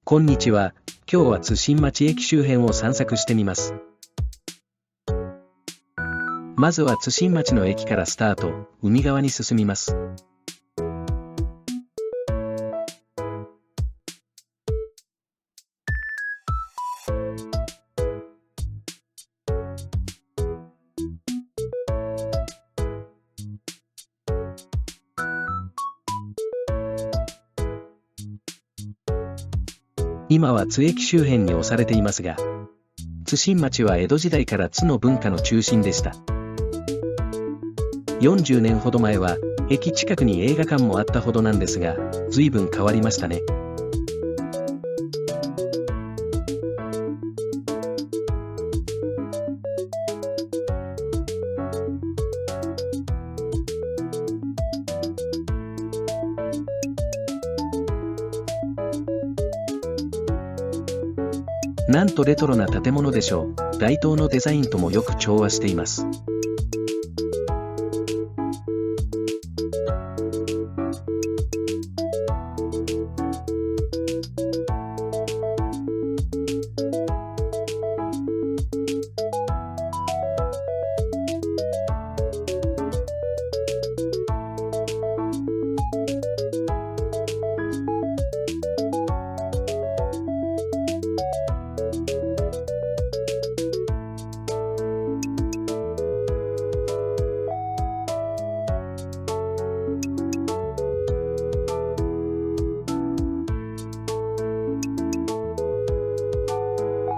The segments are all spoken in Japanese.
こんにちは。今日は津新町駅周辺を散策してみます。まずは津新町の駅からスタート、海側に進みます。今は津駅周辺に押されていますが、津新町は江戸時代から津の文化の中心でした。40年ほど前は、駅近くに映画館もあったほどなんですが、随分変わりましたね。なんとレトロな建物でしょう。街灯のデザインともよく調和しています。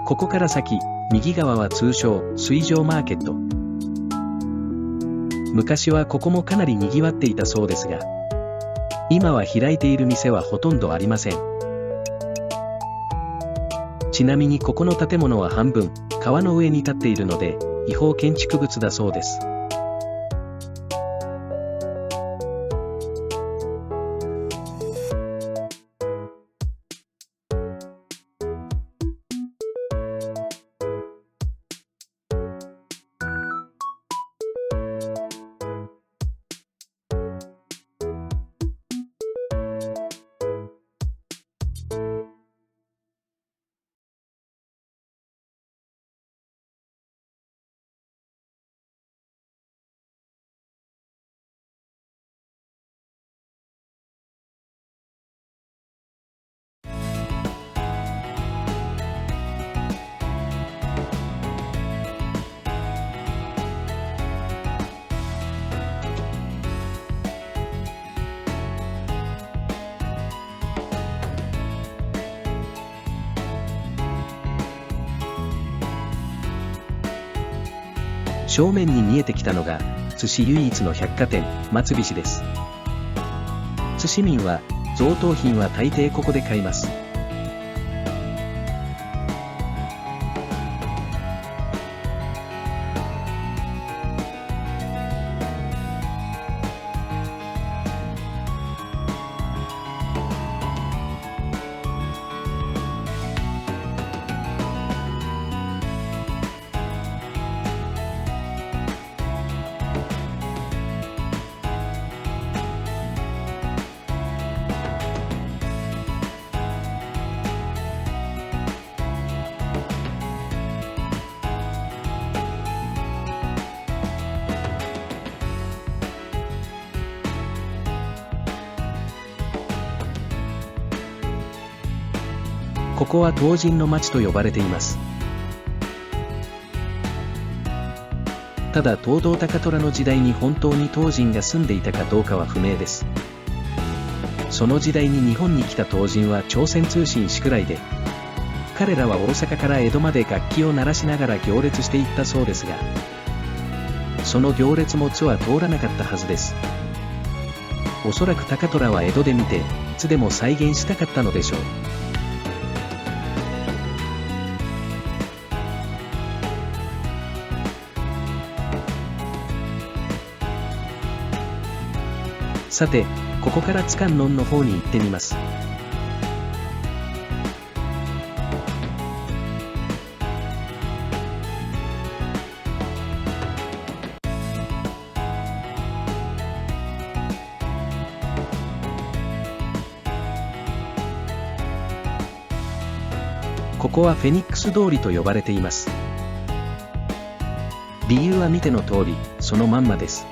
ここから先、右側は通称、水上マーケット。昔はここもかなり賑わっていたそうですが、今は開いている店はほとんどありません。ちなみにここの建物は半分、川の上に立っているので、違法建築物だそうです。正面に見えてきたのが、津市唯一の百貨店、松菱です。津市民は、贈答品は大抵ここで買います。ここは唐人の町と呼ばれています。ただ東堂高虎の時代に本当に唐人が住んでいたかどうかは不明です。その時代に日本に来た唐人は朝鮮通信使くらいで、彼らは大阪から江戸まで楽器を鳴らしながら行列していったそうですが、その行列も津は通らなかったはずです。おそらく高虎は江戸で見て、津でも再現したかったのでしょう。さて、ここから津観音の方に行ってみます。ここはフェニックス通りと呼ばれています。理由は見ての通り、そのまんまです。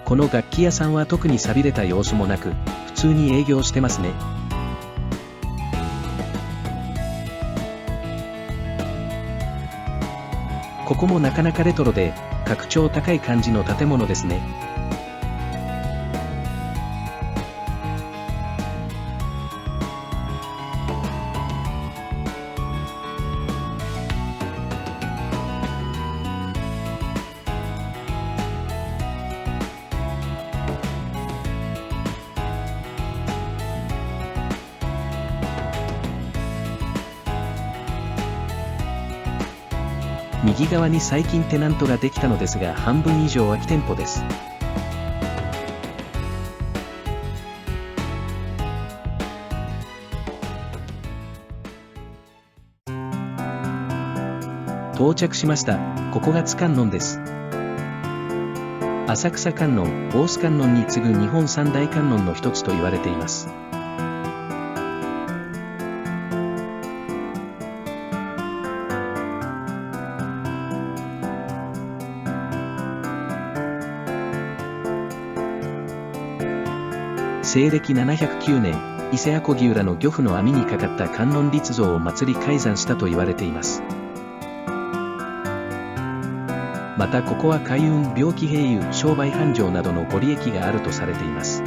この楽器屋さんは特に寂れた様子もなく、普通に営業してますね。ここもなかなかレトロで、格調高い感じの建物ですね。右側に最近テナントができたのですが、半分以上空き店舗です。到着しました。ここが津観音です。浅草観音、大須観音に次ぐ日本三大観音の一つと言われています。西暦709年、伊勢阿漕浦の漁夫の網にかかった観音立像を祭り開山したと言われています。またここは開運、病気併誘、商売繁盛などのご利益があるとされています。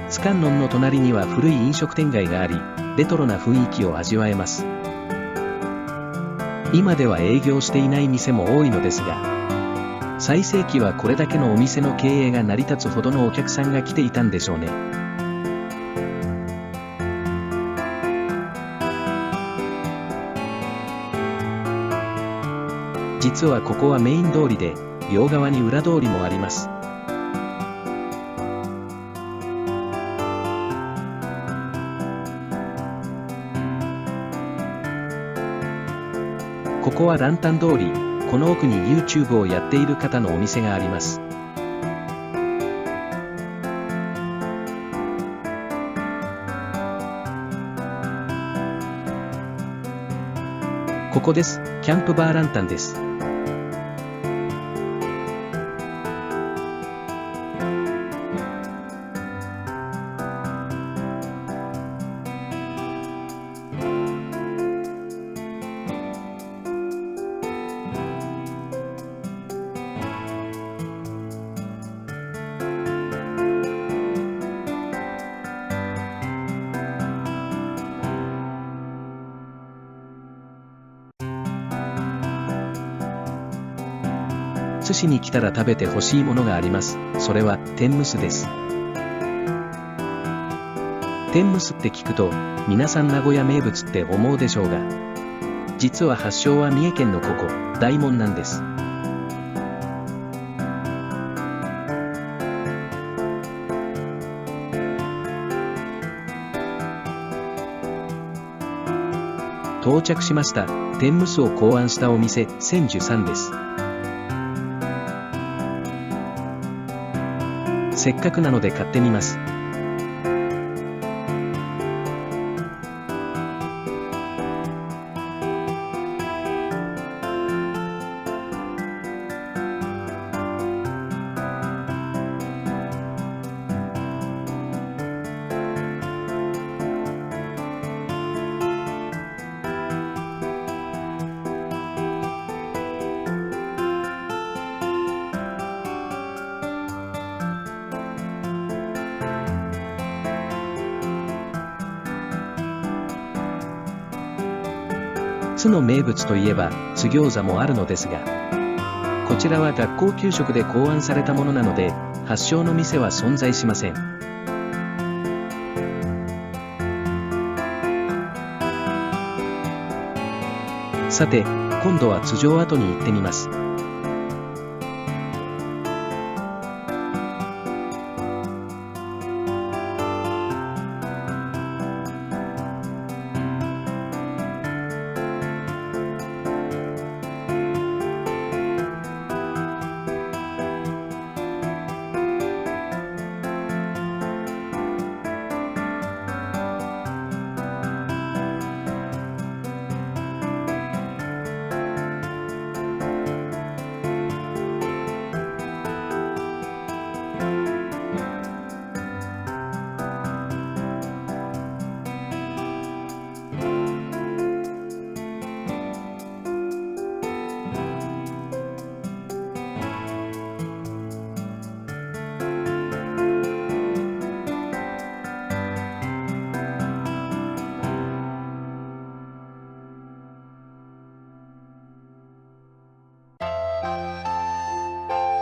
津観音の隣には古い飲食店街があり、レトロな雰囲気を味わえます。今では営業していない店も多いのですが、最盛期はこれだけのお店の経営が成り立つほどのお客さんが来ていたんでしょうね。実はここはメイン通りで、両側に裏通りもあります。ここはランタン通り、この奥に YouTube をやっている方のお店があります。ここです。キャンプバーランタンです。津市に来たら食べてほしいものがあります。それは天むすです。天むすって聞くと、皆さん名古屋名物って思うでしょうが、実は発祥は三重県のここ、大門なんです。到着しました。天むすを考案したお店、千寿さんです。せっかくなので買ってみます。津の名物といえば津餃子もあるのですが、こちらは学校給食で考案されたものなので、発祥の店は存在しません。さて、今度は津城跡に行ってみます。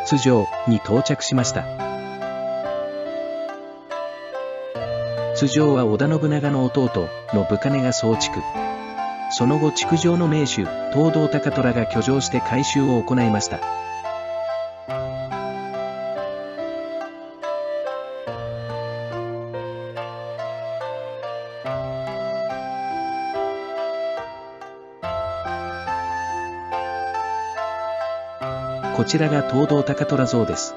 津城に到着しました。津城は織田信長の弟の部兼が創築。その後築城の名手東堂高虎が居城して改修を行いました。こちらが東堂高虎像です。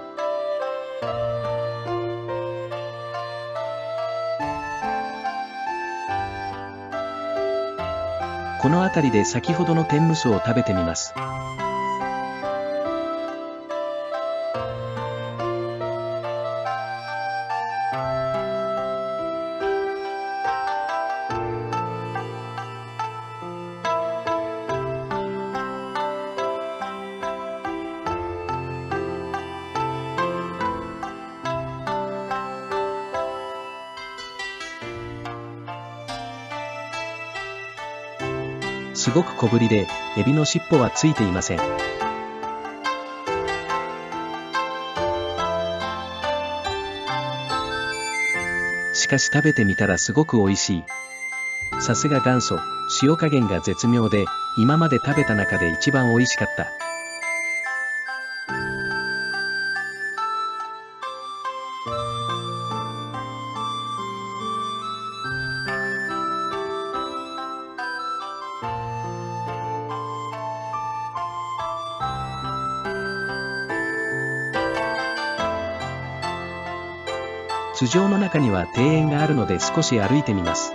この辺りで先ほどの天むすを食べてみます。すごく小ぶりで、エビの尻尾はついていません。しかし食べてみたらすごく美味しい。さすが元祖、塩加減が絶妙で、今まで食べた中で一番美味しかった。津城の中には庭園があるので少し歩いてみます。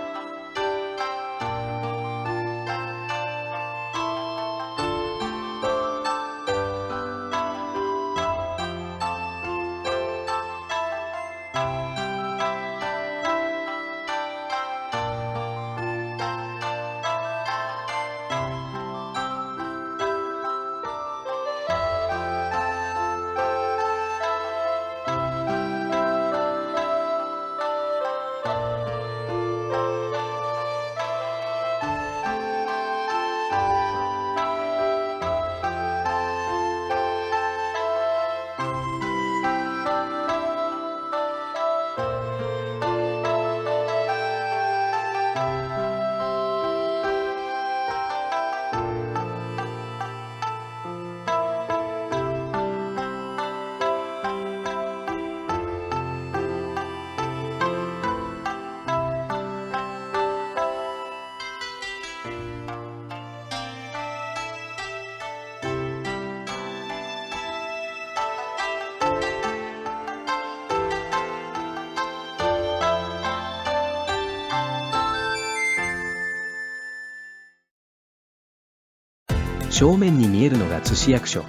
正面に見えるのが津市役所。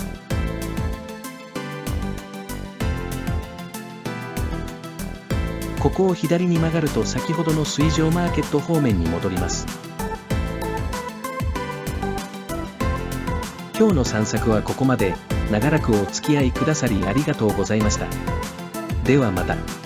ここを左に曲がると先ほどの水上マーケット方面に戻ります。今日の散策はここまで。長らくお付き合いくださりありがとうございました。ではまた。